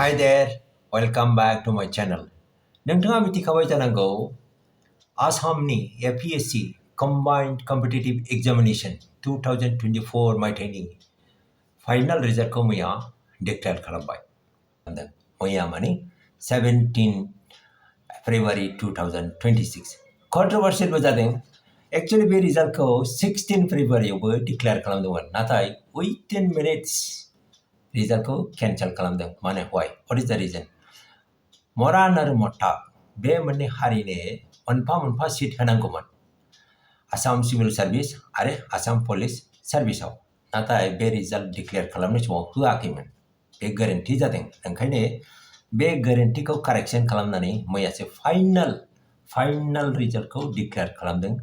Hi there, welcome back to my channel. नोंथाङा मिथिखाबाय जानांगौ आसामनि APSC Combined Competitive Examination 2024 मायथाइनि फाइनाल रिजाल्टखौ मैया डिक्लेयार खालामबाय। मैया माने 17 फेब्रुवारि 2026 कन्ट्रोभार्सियेलबो जादों। एक्चुअली बे रिजाल्टखौ 16 फेब्रुवारियावबो डिक्लेयार खालामदोंमोन, नाथाय 18 मिनिट्स रिजाल्टखौ केन्सेल खालामदों। माने व्हाट इज द रिजन? मरान आरो मटाक बे मोननै हारिनो मोनफा मोनफा सिट होनांगौमोन आसाम सिभिल सार्भिस आरो आसाम पुलिस सार्भिसाव, नाथाय बे रिजाल्ट डिक्लेयार खालामनाय समाव होआखैमोन। बे गोरोन्थि जादों। ओंखायनो बे गोरोन्थिखौ कारेक्सन खालामनानै मैयासो फाइनाल रिजाल्टखौ डिक्लेयार खालामदों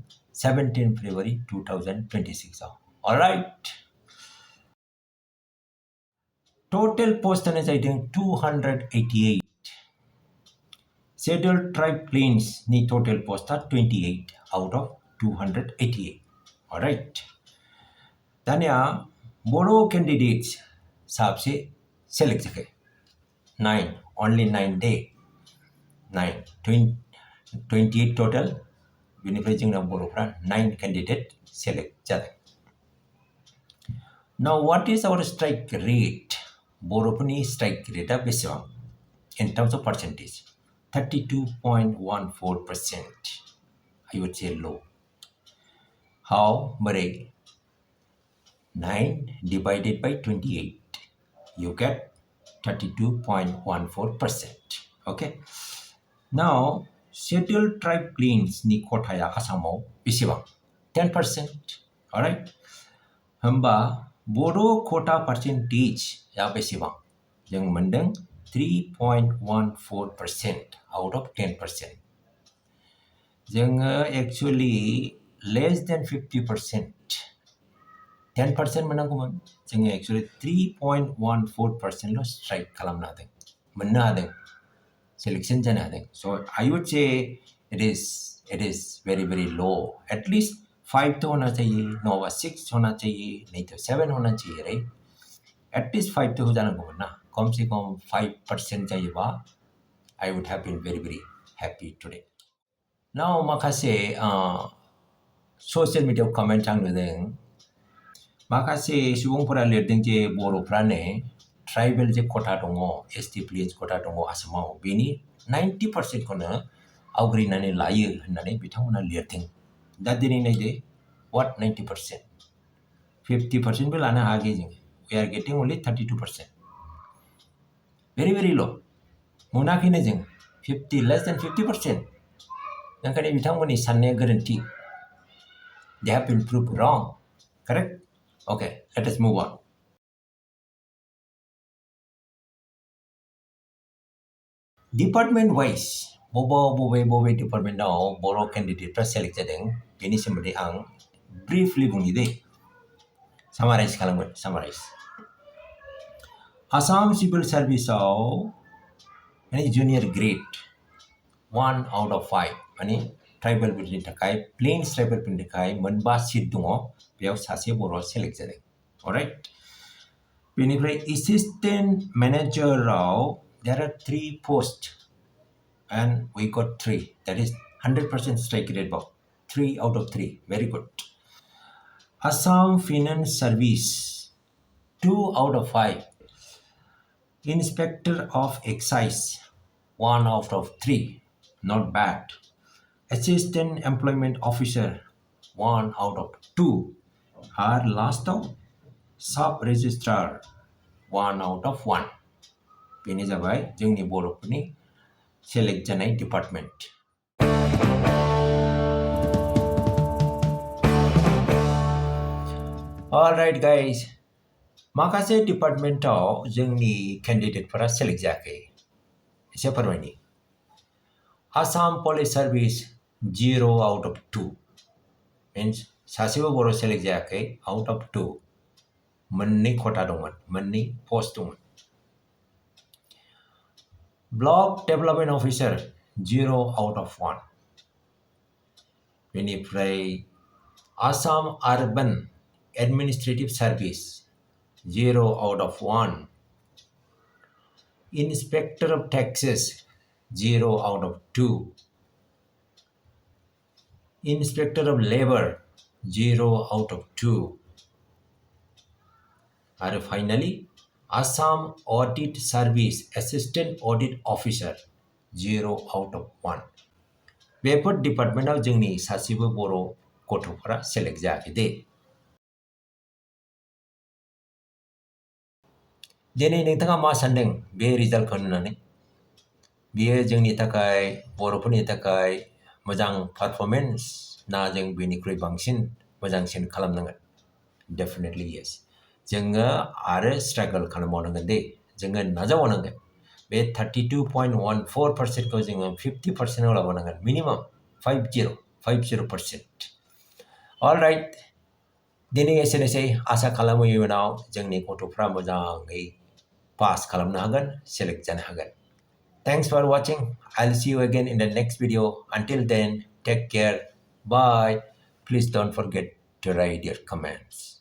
17 फेब्रुवारि 2026 आव। अलराइट, टोटल पोस्टआनो जाहैदों 288। शेड्यूल्ड ट्राइब प्लेन्सनि टोटल पोस्टआ 28 आउट अफ 288। अलराइट, दानिया बर' कैंडिडेट्स साबसे सेलेक्ट जाखो? 9, only 9 दे 28 टोटल, बेनिफ्राय जोंना बर'फ्रा 9 कैंडिडेट सेलेक्ट जादों। Now what is our strike rate? बर'फोरनि स्ट्राइक रेटआ बेसेबां in terms of percentage? 32.14%. I would say low. How? बोरै? 9 divided by 28, you get 32.14%. Okay. Now, scheduled tribe plains नि खथाया आसामाव बेसेबां? 10%. Alright. होमबा बर' खथा परसेंटेजआ बेसेबां? जों मोनदों 3.14% out of 10%. जोङो एक्चुअली लेस देन 50%, 10% मोननांगौमोन। जोङो एक्चुअली 3.14%ल' स्ट्राइक खालामनो हादों, मोननो हादों, सिलेक्शन जानो हादों। So I would say it is very very low. At least 5 तो होना चाहिए, नङाबा 6 होना चाहिए, नहीं तो 7 होना चाहिए, राइट? एटलीस्ट 5 तो हो जानांगौमोन ना, कम से कम 5% जायोबा I would have been very very happy today. Now माखासे ससियेल मिडियायाव कमेन्ट आं नुदों। माखासे सुबुंफोरा लिरदों जे बर'फ्रानो ट्राइबेल जे खथा दङ, ST प्लेन्स खथा दङ आसामाव, बेनि 90%खौनो आवग्रिनानै लायो होननानै बिथांमोना लिरदों। दा दिनै नायदो, व्हाट 90%? 50%बो लानो हायाखै जोङो। We are getting only 32%। Very very low. मोनाखैनो जों 50, लेस देन 50%। ओंखायनो बिथांमोननि साननाया गोरोन्थि। They have been proved wrong. Correct? Okay, let us move on. Department wise बबे डिपार्टमेंटआव बर' कैंडिडेटफ्रा सेलेक्ट जादों बेनि सोमोन्दै आं ब्रिफलि बुंनि दे। सामाराइज खालामगोन। सामाराइज। आसाम सिविल सार्भिसाव माने जुनियर ग्रेड 1 आउट अफ 5 माने ट्राइबेलफोरनि थाखाय, प्लेन्स ट्राइबेलफोरनि थाखाय 5 सिट दङ, बेयाव सासे बर' सेलेक्ट जादों। अलराइट, बेनिफ्राय assistant मैनेजराव there are 3 posts and we got 3, that is 100% strike rate about 3 out of 3. Very good. Assam Finance Service 2 out of 5. Inspector of Excise 1 out of 3, not bad. Assistant Employment Officer 1 out of 2. Our last out, Sub Registrar 1 out of 1. बेनो जाबाय जोंनि बर'फोरनि select जानाय department. All right guys, माखासे डिपार्टमेंटआव जोंनि कैंडिडेटफोरा select जायाखै। एसे फोरमायनि। Assam police service 0 out of 2, means सासेबो बर' सेलेक्ट जायाखै आउट अफ 2। मोननै खथा दंमोन, मोननै पोस्ट दंमोन। Block development officer 0 out of 1। बेनिफ्राय Assam urban administrative service 0 out of 1। Inspector of Taxes, 0 out of 2. Inspector of Labor, 0 out of 2. And finally, Assam Audit Service Assistant Audit Officer, 0 out of 1. Before डिपार्टमेन्टआव जोंनि Sasebo बर' गथ'फोरा select जायाखै दे। दिनै नोंथाङा मा सान्दों बे रिजाल्टखौ नुनानै? बेयो जोंनि थाखाय बर'फोरनि थाखाय मोजां पारफरमेन्स ना जों बेनिख्रुइ बांसिन मोजांसिन खालामनांगोन? Definitely yes. जोङो आरो स्ट्रागल खालामबावनांगोन दे, जोङो नाजाबावनांगोन। बे 32.14%खौ जोङो 50%आव लाबोनांगोन, मिनिमाम 50%। अलराइट, दिनै एसेनोसै। आसा खालामो इयुनाव जोंनि गथ'फ्रा मोजाङै पास खालामनो हागोन, सेलेक्ट जानो हागोन। Thanks for watching. I'll see you again in the next video. Until then, take care. Bye. Please don't forget to write your comments.